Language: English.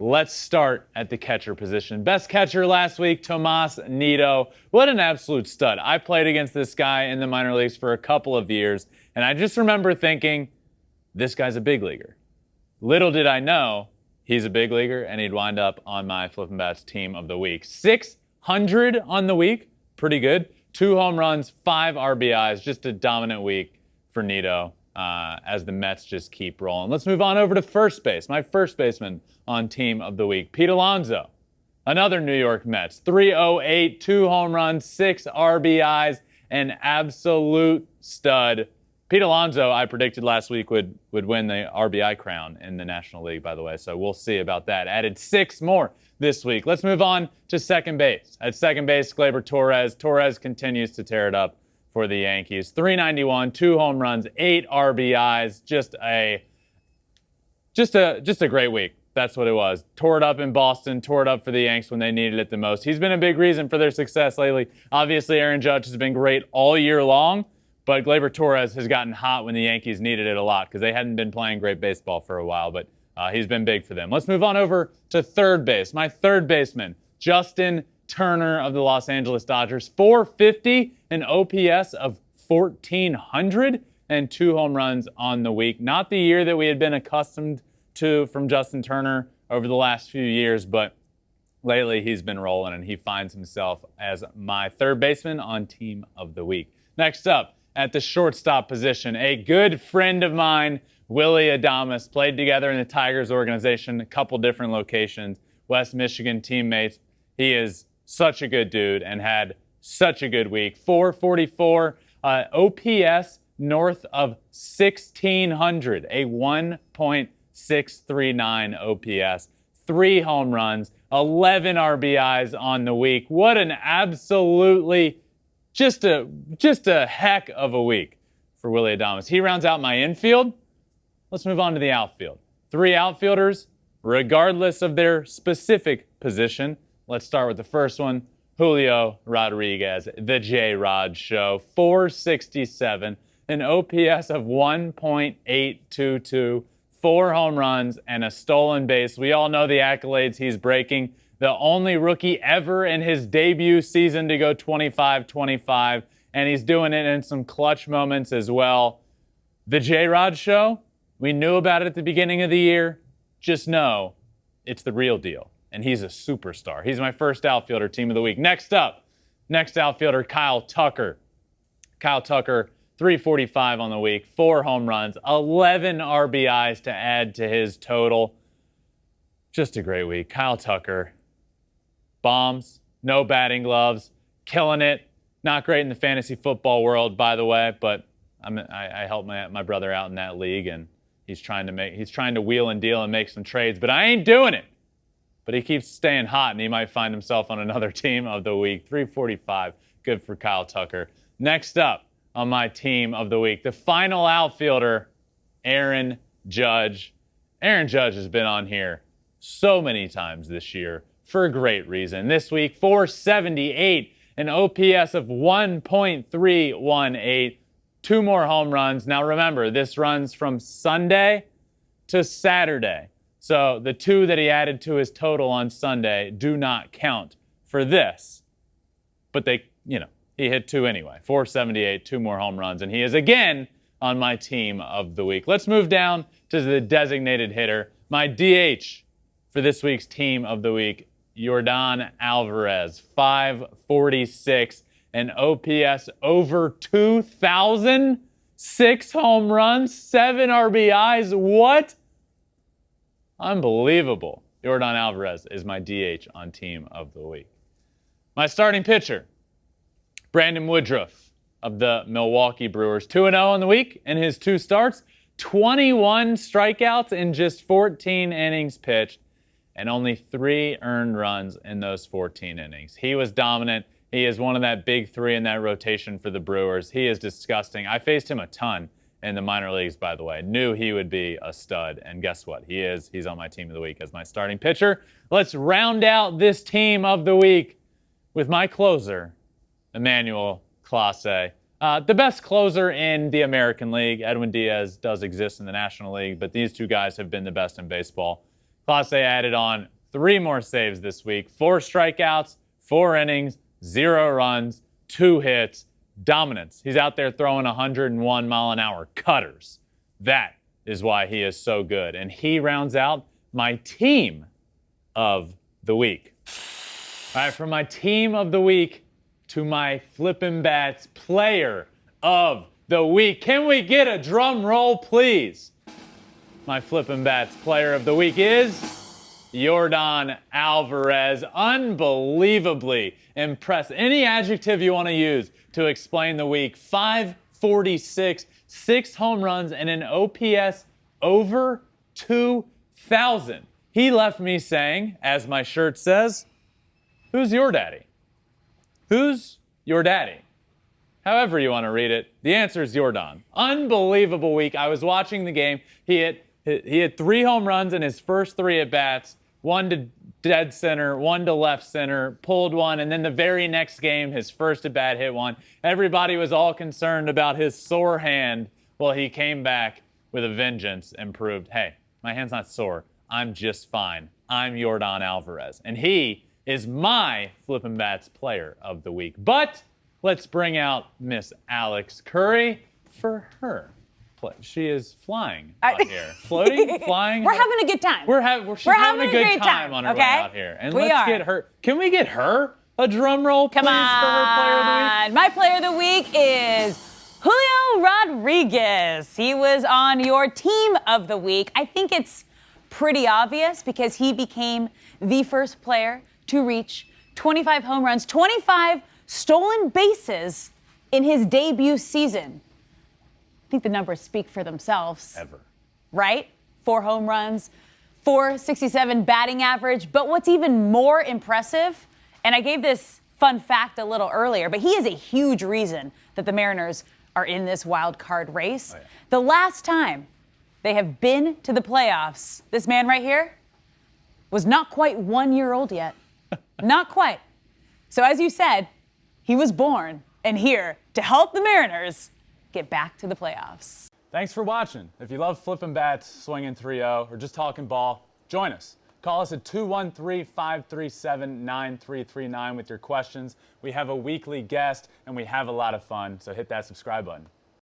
Let's start at the catcher position. Best catcher last week, Tomás Nido. What an absolute stud. I played against this guy in the minor leagues for a couple of years, and I just remember thinking, this guy's a big leaguer. Little did I know, he's a big leaguer, and he'd wind up on my Flippin Bats team of the week. 600 on the week, pretty good. 2 home runs, 5 RBIs, just a dominant week for Nido as the Mets just keep rolling. Let's move on over to first base. My first baseman on team of the week, Pete Alonso, another New York Mets. 308, 2 home runs, 6 RBIs, an absolute stud. Pete Alonso, I predicted last week would win the RBI crown in the National League, by the way, so we'll see about that. Added 6 more this week. Let's move on to second base. At second base, Gleyber Torres. Torres continues to tear it up for the Yankees. 391, 2 home runs, 8 RBIs. Just a great week. That's what it was. Tore it up in Boston, tore it up for the Yanks when they needed it the most. He's been a big reason for their success lately. Obviously, Aaron Judge has been great all year long, but Gleyber Torres has gotten hot when the Yankees needed it a lot because they hadn't been playing great baseball for a while, but he's been big for them. Let's move on over to third base. My third baseman, Justin Turner of the Los Angeles Dodgers. 450, an OPS of 1,400, and 2 home runs on the week. Not the year that we had been accustomed to from Justin Turner over the last few years, but lately he's been rolling and he finds himself as my third baseman on team of the week. Next up, at the shortstop position, a good friend of mine, Willie Adames, played together in the Tigers organization, a couple different locations, West Michigan teammates. He is such a good dude and had such a good week. 444, OPS north of 1,600, a 1.639 OPS, 3 home runs, 11 RBIs on the week. What an absolutely just a heck of a week for Willie Adames. He rounds out my infield. Let's move on to the outfield. 3 outfielders, regardless of their specific position. Let's start with the first one, Julio Rodriguez, the J-Rod Show. 467, an OPS of 1.822, 4 home runs, and a stolen base. We all know the accolades he's breaking. The only rookie ever in his debut season to go 25-25, and he's doing it in some clutch moments as well. The J-Rod Show, we knew about it at the beginning of the year. Just know it's the real deal, and he's a superstar. He's my first outfielder, team of the week. Next up, next outfielder, Kyle Tucker. Kyle Tucker, 345 on the week, 4 home runs, 11 RBIs to add to his total. Just a great week. Kyle Tucker, bombs, no batting gloves, killing it. Not great in the fantasy football world, by the way, but I helped my brother out in that league, and he's trying to wheel and deal and make some trades, but I ain't doing it. But he keeps staying hot, and he might find himself on another team of the week. 345, good for Kyle Tucker. Next up on my team of the week, the final outfielder, Aaron Judge. Aaron Judge has been on here so many times this year for a great reason. This week, 478, an OPS of 1.318, 2 more home runs. Now remember, this runs from Sunday to Saturday. So the 2 that he added to his total on Sunday do not count for this. But he hit 2 anyway. 478, 2 more home runs, and he is again on my team of the week. Let's move down to the designated hitter, my DH for this week's team of the week, Jordon Alvarez, 546, an OPS over 2,000, 6 home runs, 7 RBIs. What? Unbelievable. Yordan Alvarez is my DH on team of the week. My starting pitcher, Brandon Woodruff of the Milwaukee Brewers, 2-0 on the week in his 2 starts, 21 strikeouts in just 14 innings pitched, and only 3 earned runs in those 14 innings. He was dominant. He is one of that big 3 in that rotation for the Brewers. He is disgusting. I faced him a ton in the minor leagues, by the way. Knew he would be a stud, and guess what? He is. He's on my team of the week as my starting pitcher. Let's round out this team of the week with my closer, Emmanuel Clase. The best closer in the American League. Edwin Diaz does exist in the National League, but these 2 guys have been the best in baseball. Clase added on 3 more saves this week. 4 strikeouts, 4 innings, 0 runs, 2 hits, dominance. He's out there throwing 101-mile-an-hour cutters. That is why he is so good. And he rounds out my team of the week. All right, from my team of the week to my Flippin Bats player of the week. Can we get a drum roll, please? My Flippin Bats player of the week is Jordon Alvarez. Unbelievably impressive. Any adjective you want to use to explain the week. 546, 6 home runs, and an OPS over 2,000. He left me saying, as my shirt says, who's your daddy? Who's your daddy? However you want to read it, the answer is Yordan. Unbelievable week. I was watching the game. He had 3 home runs in his first 3 at-bats, 1 to dead center, 1 to left center, pulled 1, and then the very next game, his first at-bat hit 1. Everybody was all concerned about his sore hand. Well, he came back with a vengeance and proved, hey, my hand's not sore. I'm just fine. I'm Jordon Alvarez. And he is my Flippin' Bats player of the week. But let's bring out Miss Alex Curry for her play. She is flying out here. Floating, flying. We're having a good time. She's having a good time on her way out here. And let's get her. Can we get her a drum roll, please, for her player of the week? My player of the week is Julio Rodriguez. He was on your team of the week. I think it's pretty obvious because he became the first player to reach 25 home runs, 25 stolen bases in his debut season. I think the numbers speak for themselves. Ever. Right? 4 home runs, 467 batting average. But what's even more impressive, and I gave this fun fact a little earlier, but he is a huge reason that the Mariners are in this wild card race. Oh, yeah. The last time they have been to the playoffs, this man right here was not quite 1 year old yet. Not quite. So as you said, he was born and here to help the Mariners get back to the playoffs. Thanks for watching. If you love Flippin' Bats, swinging 3-0, or just talking ball, join us. Call us at 213-537-9339 with your questions. We have a weekly guest, and we have a lot of fun, so hit that subscribe button.